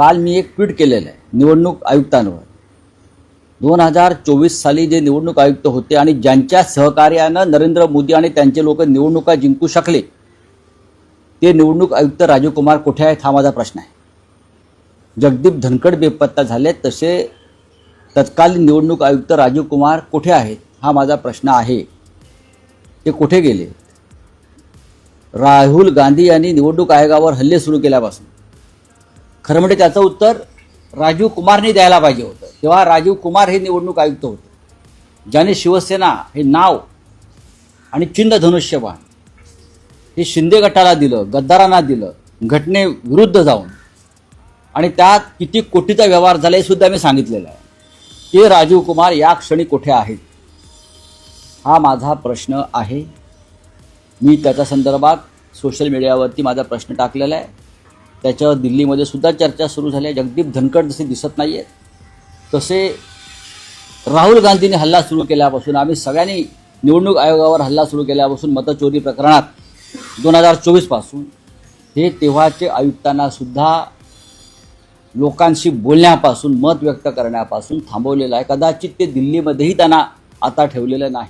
काल मी एक ट्विट केलेलं आहे निवडणूक आयुक्तांवर. 2024 साली जे निवडणूक आयुक्त होते आणि ज्यांच्या सहकार्यानं नरेंद्र मोदी आणि त्यांचे लोक निवडणुका जिंकू शकले ते निवडणूक आयुक्त राजीव कुमार कुठे आहेत हा माझा प्रश्न आहे. जगदीप धनखड बेपत्ता झाले तसे तत्कालीन निवडणूक आयुक्त राजीव कुमार कुठे आहेत हा माझा प्रश्न आहे. ते कुठे गेले? राहुल गांधी यांनी निवडणूक आयोगावर हल्ले सुरू केल्यापासून खरं म्हणजे त्याचं उत्तर राजीव कुमारने द्यायला पाहिजे होतं. तेव्हा राजीव कुमार हे निवडणूक आयुक्त होते ज्याने शिवसेना हे नाव आणि चिन्ह धनुष्यबाण हे शिंदे गटाला दिलं, गद्दारांना दिलं, घटनेविरुद्ध जाऊन, आणि त्यात किती कोटीचा व्यवहार झाला हे सुद्धा मी सांगितलेलं आहे. ते राजीव कुमार या क्षणी कुठे आहेत हा माझा प्रश्न आहे. मी त्याच्या संदर्भात सोशल मीडियावरती माझा प्रश्न टाकलेला आहे. त्याच्यावर दिल्लीमध्ये सुद्धा चर्चा सुरू झाली आहे. जगदीप धनखड जसे दिसत नाही आहेत तसे राहुल गांधींनी हल्ला सुरू केल्यापासून, आम्ही सगळ्यांनी निवडणूक आयोगावर हल्ला सुरू केल्यापासून, मतचोरी प्रकरणात 2024 पासून हे तेव्हाचे आयुक्तांना सुद्धा लोकांशी बोलण्यापासून, मत व्यक्त करण्यापासून थांबवलेलं आहे. कदाचित ते दिल्लीमध्येही त्यांना आता ठेवलेलं नाही.